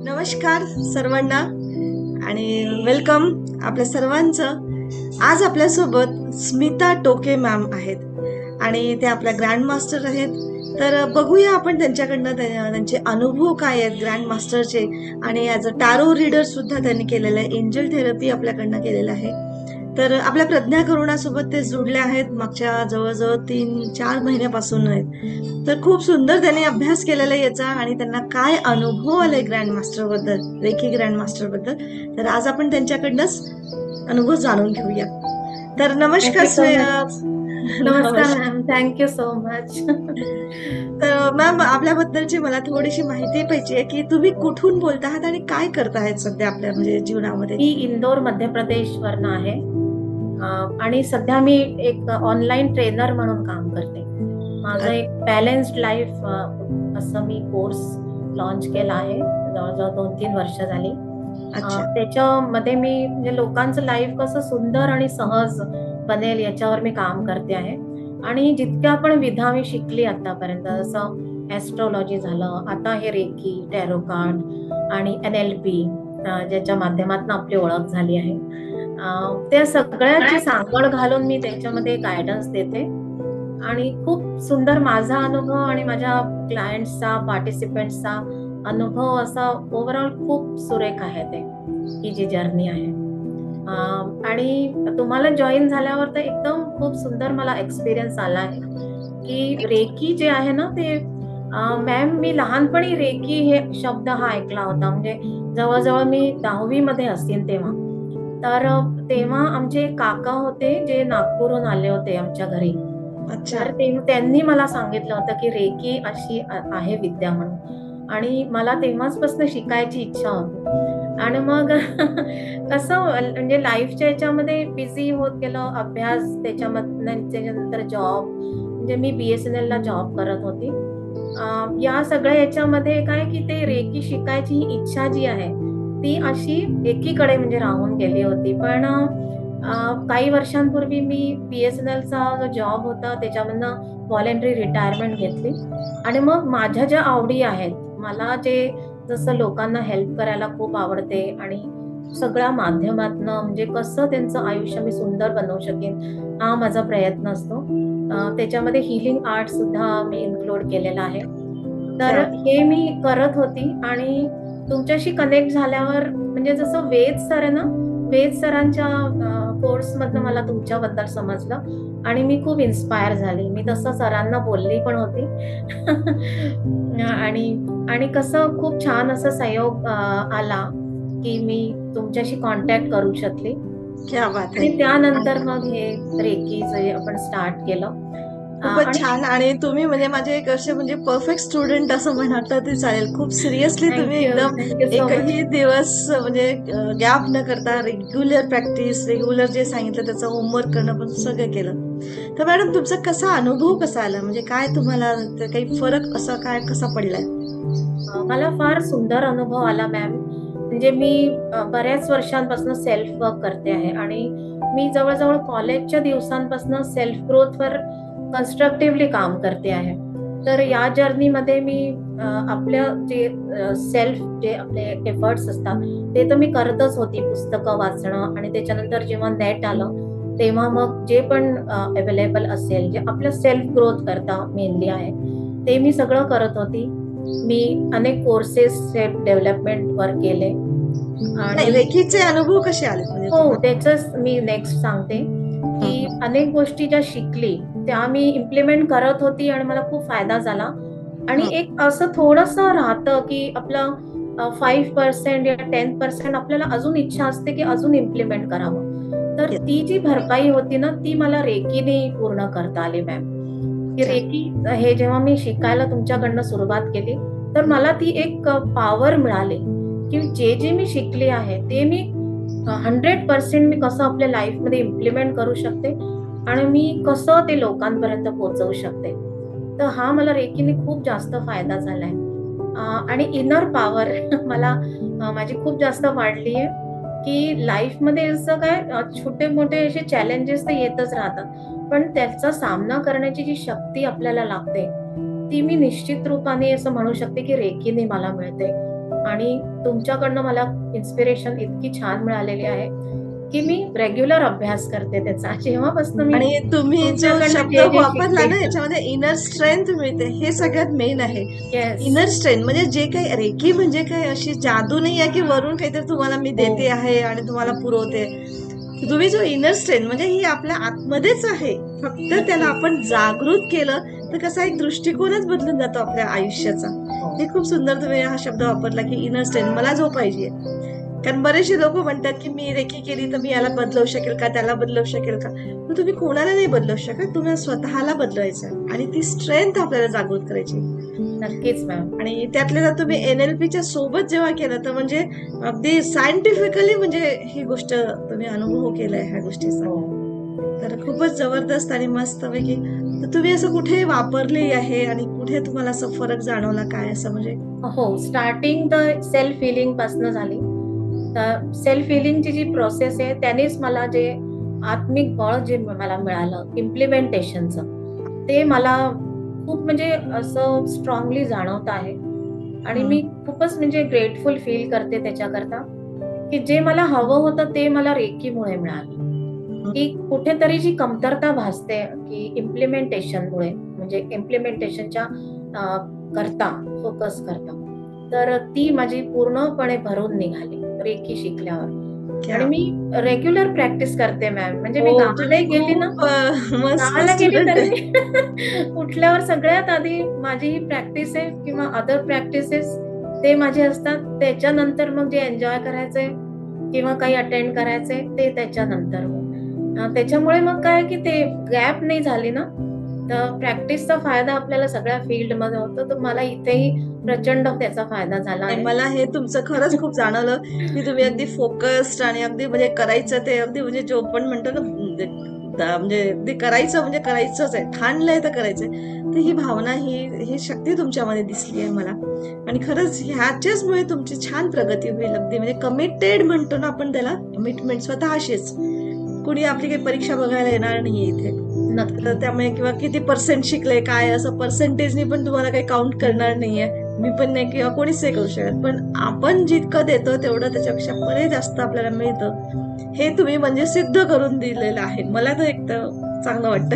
नमस्कार सर्वांना आणि वेलकम आपल्या सर्वांचं. आज आपल्यासोबत स्मिता टोके मॅम आहेत आणि ते आपल्या ग्रँड मास्टर आहेत. तर बघूया आपण त्यांच्याकडनं त्यांचे अनुभव काय आहेत ग्रँड मास्टरचे, आणि ॲज अ टॅरो रीडर सुद्धा त्यांनी केलेलं आहे. एंजल थेरपी आपल्याकडनं केलेलं आहे. तर आपल्या प्रज्ञा करुणासोबत ते जुडले आहेत मागच्या जवळजवळ 3-4 महिन्यापासून आहेत. तर खूप सुंदर त्यांनी अभ्यास केलेला आहे याचा, आणि त्यांना काय अनुभव आलाय ग्रँड मास्टर बद्दल, रेकी ग्रँड मास्टर बद्दल. तर आज आपण त्यांच्याकडनंच अनुभव जाणून घेऊया. तर नमस्कार थँक्यू सो मच. नमस्कार मॅम. Thank you so much. तर मॅम, आपल्याबद्दलची मला थोडीशी माहिती पाहिजे की तुम्ही कुठून बोलत आहात आणि काय करत आहेत सध्या आपल्या म्हणजे जीवनामध्ये. मी इंदोर मध्य प्रदेशवरनं आहे आणि सध्या मी एक ऑनलाईन ट्रेनर म्हणून काम करते. माझं एक बॅलन्स्ड लाईफ असं मी कोर्स लॉन्च केला आहे. जवळजवळ 2-3 वर्ष झाली. त्याच्यामध्ये मी म्हणजे लोकांचं लाईफ कसं सुंदर आणि सहज बनेल याच्यावर मी काम करते आहे. आणि जितक्या आपण विधा मी शिकली आतापर्यंत, जसं ॲस्ट्रॉलॉजी झालं, आता हे रेकी, टॅरो कार्ड आणि NLP ज्याच्या माध्यमातून आपली ओळख झाली आहे, त्या सगळ्याची सांगड घालून मी त्याच्यामध्ये गायडन्स देते. आणि खूप सुंदर माझा अनुभव आणि माझ्या क्लायंट्सचा, पार्टिसिपेंट्सचा अनुभव असा ओव्हरऑल खूप सुरेख आहे. ही जी जर्नी आहे आणि तुम्हाला जॉईन झाल्यावर तर एकदम खूप सुंदर मला एक्सपिरियन्स आला आहे की रेकी जे आहे ना ते मॅम, मी लहानपणी रेकी हे शब्द हा ऐकला होता. म्हणजे जवळजवळ मी 10वी मध्ये असतील तेव्हा. तर तेव्हा आमचे काका होते जे नागपूरहून आले होते आमच्या घरी. तर त्यांनी मला सांगितलं होतं की रेकी अशी आहे विद्या म्हणून, आणि मला तेव्हाचपासून शिकायची इच्छा होती. आणि मग कसं म्हणजे लाईफच्या याच्यामध्ये बिझी होत गेलं, अभ्यास, त्याच्यानंतर जॉब. म्हणजे मी BSNL ला जॉब करत होती. या सगळ्या याच्यामध्ये काय की ते रेकी शिकायची ही इच्छा जी आहे ती अशी एकीकडे म्हणजे राहून गेली होती. पण काही वर्षांपूर्वी मी BSNLचा जो जॉब होता त्याच्यामधनं व्हॉलेंटरी रिटायरमेंट घेतली. आणि मग माझ्या ज्या आवडी आहेत, मला जे जसं लोकांना हेल्प करायला खूप आवडते आणि सगळ्या माध्यमातनं म्हणजे कसं त्यांचं आयुष्य मी सुंदर बनवू शकेन हा माझा प्रयत्न असतो. त्याच्यामध्ये हिलिंग आर्ट सुद्धा मी इन्क्लूड केलेला आहे. तर हे मी करत होती आणि तुमच्याशी कनेक्ट झाल्यावर म्हणजे जसं वेद सर आहे ना, वेद सरांच्या कोर्स मधनं मला तुमच्याबद्दल समजलं आणि मी खूप इन्स्पायर झाली. मी तसं सरांना बोलली पण होती. आणि कसं खूप छान असं सहयोग आला की मी तुमच्याशी कॉन्टॅक्ट करू शकले. आणि त्यानंतर मग हे रेकीचं आपण स्टार्ट केलं. खूपच छान. आणि तुम्ही म्हणजे माझे एक असे म्हणजे परफेक्ट स्टुडंट असं म्हटलं तरी चालेल. खूप सिरियसली तुम्ही एकदम एकही दिवस म्हणजे गॅप न करता रेग्युलर प्रॅक्टिस, रेग्युलर जे सांगितलं त्याचं होमवर्क करणं पण सगळं केलं. तर मॅडम, तुमचा कसा अनुभव कसा आला, म्हणजे काय तुम्हाला काही फरक असा काय कसा पडलाय? मला फार सुंदर अनुभव आला मॅम. म्हणजे मी बऱ्याच वर्षांपासून सेल्फ वर्क करते आहे आणि मी जवळजवळ कॉलेजच्या दिवसांपासून सेल्फ ग्रोथवर कन्स्ट्रक्टिव्हली काम करते आहे. तर या जर्नीमध्ये मी आपल्या जे सेल्फ जे आपले एफर्ट्स असतात ते तर मी करतच होती. पुस्तकं वाचणं आणि त्याच्यानंतर जेव्हा नेट आलं तेव्हा मग जे पण अवेलेबल असेल जे आपलं सेल्फ ग्रोथ करता मेनली आहे ते मी सगळं करत होती. मी अनेक कोर्सेस सेल्फ डेव्हलपमेंट वर केले. आणि रेकीचे अनुभव कसे आले? हो, त्याच मी नेक्स्ट सांगते की अनेक गोष्टी ज्या शिकली त्या मी इम्प्लिमेंट करत होती आणि मला खूप फायदा झाला. आणि एक असं थोडंसं राहतं की आपलं 5% या 10% आपल्याला अजून इच्छा असते की अजून इम्प्लिमेंट करावं. तर ती जी भरपाई होती ना ती मला रेकीने पूर्ण करता आली मॅम. की रेकी हे जेव्हा मी शिकायला तुमच्याकडनं सुरुवात केली तर मला ती एक पॉवर मिळाली की जे जे मी शिकली आहे ते मी 100% मी कसं आपल्या लाईफमध्ये इम्प्लिमेंट करू शकते आणि मी कसं ते लोकांपर्यंत पोहोचवू शकते. तर हा मला रेकीने खूप जास्त फायदा झालाय. आणि इनर पॉवर मला माझी खूप जास्त वाढली आहे की लाईफमध्ये असं काय छोटे मोठे असे चॅलेंजेस तर येतच राहतात, पण त्याचा सामना करण्याची जी शक्ती आपल्याला लागते ती मी निश्चित रूपाने असं म्हणू शकते की रेकीने मला मिळते. आणि तुमच्याकडनं मला इन्स्पिरेशन इतकी छान मिळालेली आहे की मी रेग्युलर अभ्यास करते त्याचा. जेव्हापासून मी आणि तुम्ही जो तुमच्याकडनं शब्द जे वापरला ना शिकते. याच्यामध्ये इनर स्ट्रेंथ मिळते, हे सगळ्यात मेन आहे. येस. इनर स्ट्रेंथ म्हणजे जे काही रेकी म्हणजे काय अशी जादू नाही आहे की वरून काहीतरी तुम्हाला मी देते आहे आणि तुम्हाला पुरवते. तुम्ही जो इनर स्ट्रेंथ म्हणजे ही आपल्या आतमध्येच आहे, फक्त त्याला आपण जागृत केलं तर कसा एक दृष्टिकोनच बदलून जातो आपल्या आयुष्याचा. हे खूप सुंदर तुम्ही हा शब्द वापरला की इनर स्ट्रेंथ मला जो पाहिजे. कारण बरेचसे लोक म्हणतात की मी रेकी केली तर मी याला बदलवू शकेल का, त्याला बदलवू शकेल का. पण तुम्ही कोणाला नाही बदलवू शकत, तुम्हाला स्वतःला बदलवायचं आणि ती स्ट्रेंथ आपल्याला जागृत करायची. नक्कीच मॅम. आणि त्यातल्या त्यात तुम्ही NLPच्या सोबत जेव्हा केलं तर म्हणजे अगदी सायंटिफिकली म्हणजे ही गोष्ट तुम्ही अनुभव केलाय ह्या गोष्टीचा. हो. तर खूपच जबरदस्त आणि मस्त पैकी. तर तुम्ही असं कुठे वापरले आहे आणि कुठे तुम्हाला असं फरक जाणवला काय असं म्हणजे? हो, स्टार्टिंग तर सेल्फ हिलिंग पासून झाली. तर सेल्फ हिलिंगची जी प्रोसेस आहे त्यानेच मला जे आत्मिक बळ जे मला मिळालं इम्प्लिमेंटेशनचं, ते मला खूप म्हणजे असं स्ट्रॉंगली जाणवत आहे. आणि मी खूपच म्हणजे ग्रेटफुल फील करते त्याच्याकरता, की जे मला हवं होतं ते मला रेकीमुळे मिळालं. की कुठेतरी जी कमतरता भासते की इम्प्लिमेंटेशनमुळे, म्हणजे इम्प्लिमेंटेशनच्या करता फोकस करता, तर ती माझी पूर्णपणे भरून निघाली रेकी शिकल्यावर. आणि मी रेग्युलर प्रॅक्टिस करते मॅम. म्हणजे मी गावालाही गेली ना, मस्त गावाला गेली स्टुडंट तरी आहे. मी उठल्यावर सगळ्यात आधी माझी ही प्रॅक्टिस आहे किंवा अदर प्रॅक्टिसेस ते माझे असतात. त्याच्यानंतर मग जे एन्जॉय करायचंय किंवा काही अटेंड करायचंय ते त्याच्यानंतर मग. त्याच्यामुळे मग काय की ते गॅप नाही झाली ना, तर प्रॅक्टिसचा फायदा आपल्याला सगळ्या फील्डमध्ये होतो. तर मला इथेही प्रचंड त्याचा फायदा झाला नाही, आहे. मला हे तुमचं खरंच खूप जाणवलं की तुम्ही अगदी फोकस्ड आणि अगदी म्हणजे करायचं ते अगदी म्हणजे जो पण म्हणतो ना म्हणजे अगदी करायचं म्हणजे करायचंच आहे, ठाणलंय तर करायचंय. तर ही भावना ही शक्ती तुमच्यामध्ये दिसली आहे मला. आणि खरंच ह्याच्याचमुळे तुमची छान प्रगती होईल. अगदी म्हणजे कमिटेड म्हणतो ना आपण त्याला, कमिटमेंट स्वतःशीच. कुणी आपली काही परीक्षा बघायला येणार नाहीये इथे. नक्की. तर त्यामुळे किंवा किती पर्सेंट शिकले काय असं पर्सेंटेजनी पण तुम्हाला काही काउंट करणार नाहीये. मी पण नाही किंवा कोणीच नाही करू शकत. पण आपण जितकं देतो तेवढं त्याच्यापेक्षा बरे जास्त आपल्याला मिळतं. हे तुम्ही म्हणजे सिद्ध करून दिलेलं आहे. मला तर एक तर चांगलं वाटतं.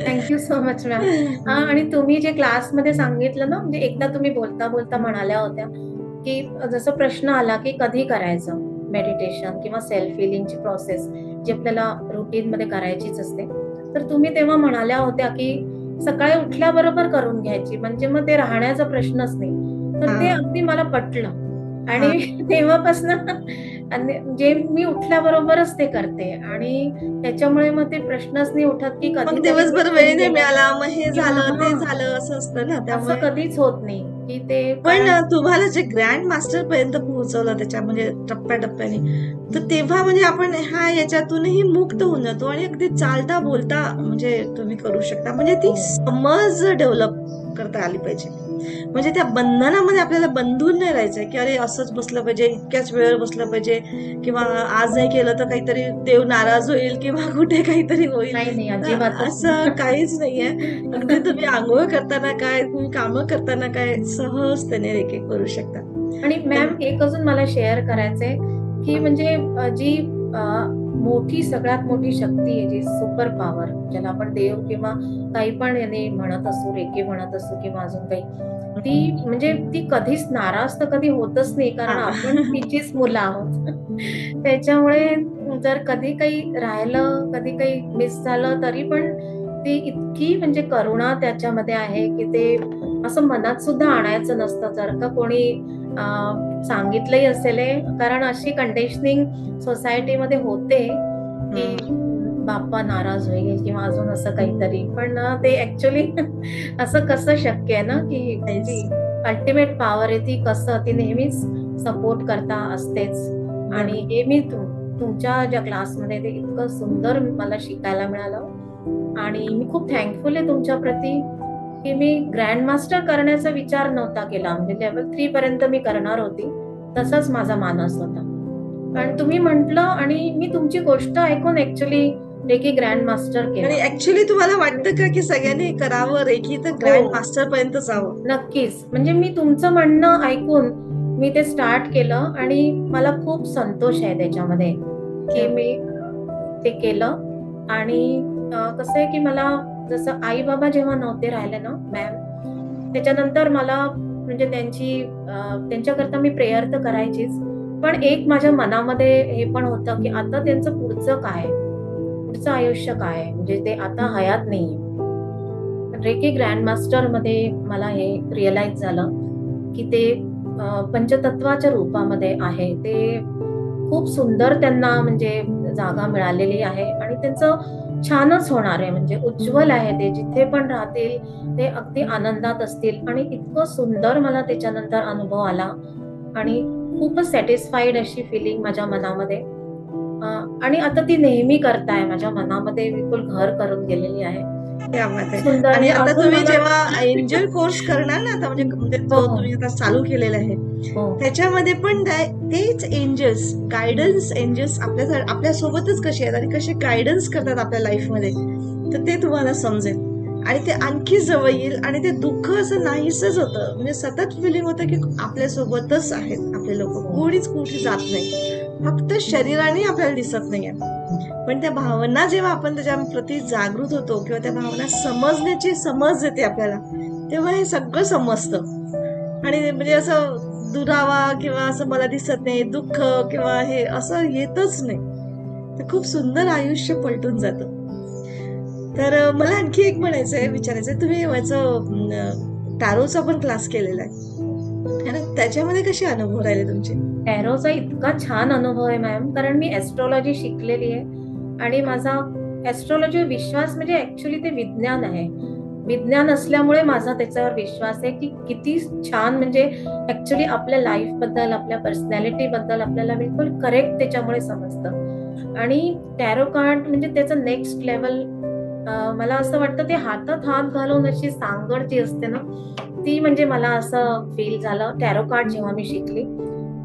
Thank you so much ma'am. आणि तुम्ही जे क्लासमध्ये सांगितलं ना, म्हणजे एकदा तुम्ही बोलता-बोलता म्हणाल्या होत्या, की जसं प्रश्न आला, की कधी करायचं मेडिटेशन किंवा सेल्फ हिलिंगची प्रोसेस जी आपल्याला रुटीनमध्ये करायचीच असते. तर तुम्ही तेव्हा म्हणाल्या होत्या, की सकाळी उठल्याबरोबर करून घ्यायची, म्हणजे मग ते राहण्याचा प्रश्नच नाही. तर ते हां, अगदी मला पटलं. आणि हां. तेव्हापासून आणि जे मी उठल्याबरोबरच ते करते आणि त्याच्यामुळे मग ते प्रश्नच नाही उठत, की मग कधीतरी दिवसभर विसरून वेळ नाही गेलं मिळाला, मग हे किंवा झालं, ते हां, झालं असं असतं ना असं त्यामुळे. कधीच होत नाही, की ते पण कारण तुम्हाला जे ग्रँड मास्टर पर्यंत पोहोचवलं त्याच्या म्हणजे टप्प्याटप्प्याने, तर तेव्हा म्हणजे आपण ह्या याच्यातूनही मुक्त होऊन जातो आणि अगदी चालता बोलता म्हणजे तुम्ही करू शकता. म्हणजे ती हो, समज डेव्हलप करता आली पाहिजे. म्हणजे त्या बंधनामध्ये आपल्याला बंधून नाही राहायचंय, की अरे असंच बसलं पाहिजे, इतक्याच वेळेवर बसलं पाहिजे किंवा आज नाही केलं तर काहीतरी देव नाराज होईल किंवा कुठे काहीतरी होईल. नाही, नाही, तर अजिबातच नाही. असं काहीच नाहीये. अगदी तुम्ही अंघोळ करताना काय, तुम्ही कामं करताना काय सहजतेने एक-एक करू शकता. आणि तर मॅम एक अजून मला शेअर करायचंय, की म्हणजे जी अ, मोठी सगळ्यात मोठी शक्ती आहे, जी सुपर पॉवर ज्याला आपण देव किंवा काही पण याने म्हणत असू, रेकी म्हणत असू किंवा अजून काही, ती म्हणजे ती कधीच नाराज तर कधी होतच नाही, कारण आपण हां. तिचीच मुलं आहोत. त्याच्यामुळे जर कधी काही राहिलं, कधी काही मिस झालं, तरी पण ती इतकी म्हणजे करुणा त्याच्यामध्ये आहे, की ते असं मनात सुद्धा आणायचं नसतं. जर का कोणी अ, सांगितलंही असेल हे, कारण अशी कंडिशनिंग सोसायटीमध्ये होते, की हं. बाप्पा नाराज होईल किंवा अजून असं काहीतरी. पण ते ॲक्चुअली असं कसं शक्य आहे ना, की जी काहीच. अल्टिमेट पॉवर आहे ती कसं ती नेहमीच सपोर्ट करता असतेच. आणि बरोबर. हे मी तुमच्या ज्या क्लासमध्ये ते इतकं सुंदर मला शिकायला मिळालं आणि मी खूप थँकफुल आहे तुमच्याप्रती, की मी ग्रँड मास्टर करण्याचा विचार नव्हता केला. म्हणजे लेव्हल 3 पर्यंत मी करणार होती. तसाच माझा मानस होता. पण तुम्ही म्हटलं आणि मी तुमची गोष्ट ऐकून ॲक्चुअली रेकी ग्रँड मास्टर आणि केला. ॲक्चुअली तुम्हाला वाटतं का, की सगळ्यांनी करावं रेकी तर हो, ग्रँड मास्टर पर्यंत जावं? नक्कीच. म्हणजे मी तुमचं म्हणणं ऐकून मी ते स्टार्ट केलं आणि मला खूप संतोष आहे त्याच्यामध्ये की मी ते केलं. आणि कसं आहे की मला जसं आई बाबा जेव्हा नव्हते राहिले ना मॅम, त्याच्यानंतर मला म्हणजे त्यांच्याकरता मी प्रेयर तर करायचीच, पण एक माझ्या मनामध्ये हे पण होतं की आता त्यांचं पुढचं काय, पुढचं आयुष्य काय आहे, म्हणजे ते आता हयात नाहीये. रेकी ग्रँड मास्टर मध्ये मला हे रिअलाइज झालं की ते पंचतत्वाच्या रूपामध्ये आहे. ते खूप सुंदर त्यांना म्हणजे जागा मिळालेली आहे आणि त्यांचं छानच होणार आहे, म्हणजे उज्ज्वल आहे. ते जिथे पण राहतील ते अगदी आनंदात असतील आणि इतकं सुंदर मला त्याच्यानंतर अनुभव आला आणि खूपच सॅटिस्फाईड अशी फिलिंग माझ्या मनामध्ये. आणि आता ती नेहमी करताय माझ्या मनामध्ये, बिलकुल घर करून गेलेली आहे. क्या बात आहे. सुंदर आणि आता अजून तुम्ही मला जेव्हा एंजल कोर्स करणार ना, आता म्हणजे हो जो हो तुम्ही आता चालू केलेला आहे, हो त्याच्यामध्ये पण तेच एंजल्स, गायडन्स एंजल्स आपल्या सोबतच कसे आहेत आणि कसे गायडन्स करतात आपल्या लाईफ मध्ये, तर ते तुम्हाला समजेल आणि ते आणखी जवळ येईल आणि ते दुःख असं नाहीसच होतं. म्हणजे सतत फिलिंग होतं की आपल्या सोबतच आहेत आपले लोक, कोणीच कुठे जात नाही, फक्त शरीराने आपल्याला दिसत नाहीये. पण त्या भावना जेव्हा आपण त्याच्या प्रती जागृत होतो किंवा त्या भावना समजण्याची समज येते आपल्याला, तेव्हा हे सगळं समजतं आणि म्हणजे असं दुरावा किंवा असं मला दिसत नाही दुःख किंवा हे असं येतच नाही. तर खूप सुंदर आयुष्य पलटून जातं. तर मला आणखी एक म्हणायचंय, विचारायचंय, तुम्ही टॅरोचा पण क्लास केलेला आहे ना, त्याच्यामध्ये कसे अनुभव राहिले तुमचे? टॅरोचा इतका छान अनुभव आहे मॅम, कारण मी ॲस्ट्रॉलॉजी शिकलेली आहे आणि माझा ॲस्ट्रॉलॉजी विश्वास म्हणजे ॲक्च्युली ते विज्ञान आहे. विज्ञान असल्यामुळे माझा त्याच्यावर विश्वास आहे की किती छान, म्हणजे ॲक्च्युली आपल्या लाईफबद्दल, आपल्या पर्सनॅलिटीबद्दल आपल्याला बिलकुल करेक्ट त्याच्यामुळे समजतं. आणि टॅरो कार्ड म्हणजे त्याचं नेक्स्ट लेवल, मला असं वाटतं ते हातात हात घालून अशी सांगड जी असते ना, ती म्हणजे मला असं फील झालं टॅरो कार्ड जेव्हा मी शिकली.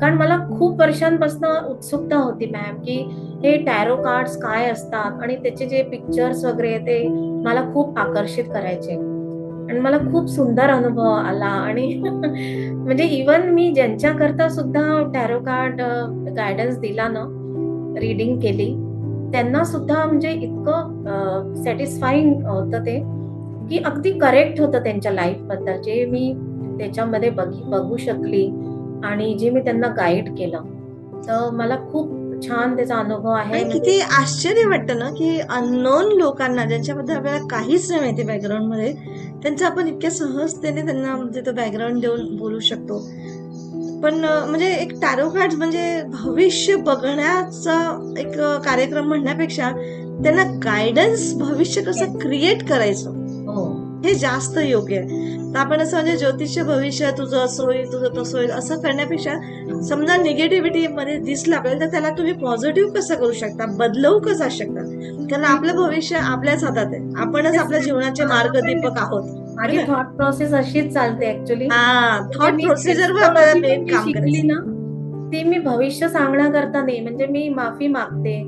कारण मला खूप वर्षांपासून उत्सुकता होती मॅम की हे टॅरो कार्ड्स काय असतात आणि त्याचे जे पिक्चर्स वगैरे ते मला खूप आकर्षित करायचे आणि मला खूप सुंदर अनुभव आला. आणि म्हणजे इवन मी ज्यांच्याकरता सुद्धा टॅरो कार्ड गायडन्स दिला ना, रीडिंग केली, त्यांना सुद्धा म्हणजे इतकं सॅटिस्फाईंग होतं ते की अगदी करेक्ट होतं त्यांच्या लाईफ बद्दल, जे मी त्याच्यामध्ये बघू शकली आणि जे मी त्यांना गाईड केलं. तर मला खूप छान त्याचा अनुभव आहे. आणि म्हणजे किती आश्चर्य वाटतं ना की अननोन लोकांना, ज्यांच्याबद्दल आपल्याला काहीच नाही माहिती बॅकग्राऊंड मध्ये, त्यांचं आपण इतक्या सहजतेने त्यांना म्हणजे तो बॅकग्राऊंड देऊन बोलू शकतो. पण म्हणजे एक टॅरो कार्ड म्हणजे भविष्य बघण्याचा एक कार्यक्रम म्हणण्यापेक्षा त्यांना गायडन्स, भविष्य कसं क्रिएट करायचं हो हे जास्त योग्य आहे. तर आपण असं म्हणजे ज्योतिष्य भविष्य तुझं असं होईल तुझं तसं होईल असं करण्यापेक्षा, समजा निगेटिव्हिटी मध्ये दिसलं आपल्याला, तर त्याला तुम्ही पॉझिटिव्ह कसं करू शकता, बदलवू कसं शकता, कारण आपलं भविष्य आपल्याच हातात आहे. आपणच आपल्या जीवनाचे मार्गदीपक आहोत. माझी थॉट प्रोसेस अशीच चालते ऍक्च्युली. हा, म्हणजे थॉट मी प्रोसिजर वर आपल्याला ऍस्ट्रॉलॉजी पण मेन जी काम शिकली करायचं. ना, ती मी भविष्य सांगण्याकरता नाही, म्हणजे मी माफी मागते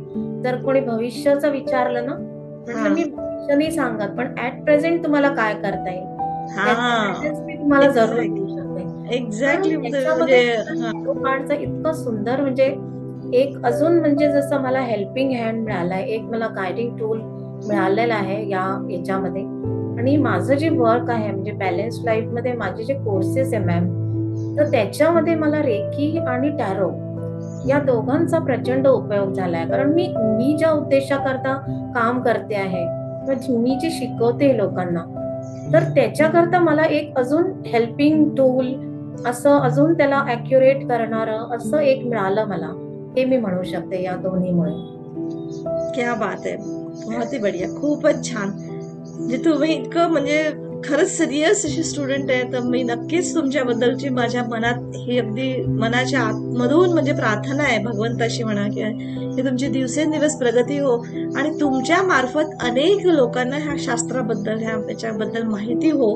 जर कोणी भविष्याचं विचारलं ना, म्हटलं मी भविष्य नाही सांगत, पण ऍट प्रेझेंट तुम्हाला काय करता येईल त्याचा guidance मी तुम्हाला जरूर देऊ शकते. एक्झॅक्टली. पण म्हणजे त्याच्यामध्ये टॅरो कार्डचं इतकं सुंदर, म्हणजे एक अजून म्हणजे जसं मला हेल्पिंग हँड मिळालाय, एक मला गायडिंग टूल मिळालेला आहे याच्यामध्ये. आणि माझं जे वर्क आहे म्हणजे बॅलन्स लाईफ मध्ये माझे जे कोर्सेस आहे मॅम, तर त्याच्यामध्ये मला रेकी आणि टॅरो या दोघांचा प्रचंड उपयोग झालाय. कारण मी ज्या उद्देशाकरता काम करते आहे किंवा मी जे शिकवते लोकांना, तर त्याच्याकरता मला एक अजून हेल्पिंग टूल, असं अजून त्याला ॲक्युरेट करणारं असं एक मिळालं मला, हे मी म्हणू शकते या दोन्हीमुळे. क्या बात आहे, बहुत ही बढिया, खूपच छान. म्हणजे तुम्ही इतकं म्हणजे खरंच सिरियस अशी स्टुडंट आहे, तर मी नक्कीच तुमच्याबद्दलची माझ्या मनात ही अगदी मनाच्या आतमधून म्हणजे प्रार्थना आहे भगवंताशी म्हणा, की तुमची दिवसेंदिवस प्रगती हो आणि तुमच्या मार्फत अनेक लोकांना ह्या शास्त्राबद्दल, याच्याबद्दल माहिती हो.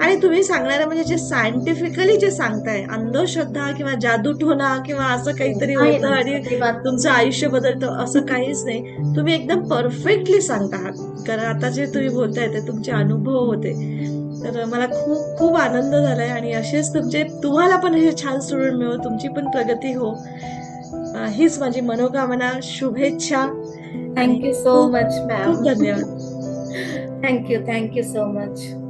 आणि तुम्ही सांगणारे म्हणजे जे सायंटिफिकली जे सांगताय, अंधश्रद्धा किंवा जादूटोणा किंवा असं काहीतरी नाही होतं नाही, आणि अजिबात तुमचं आयुष्य बदलतं असं काहीच नाही. तुम्ही एकदम परफेक्टली सांगता आहात, कारण आता जे तुम्ही बोलताय ते तुमचे अनुभव होते. तर मला खूप खूप आनंद झालाय आणि असेच तुम्हाला पण हे छान स्टुडंट मिळो, तुमची पण प्रगती हो, हीच माझी मनोकामना, शुभेच्छा आणि थँक यू सो खूप मच खूप मॅम. धन्यवाद. Thank you so much.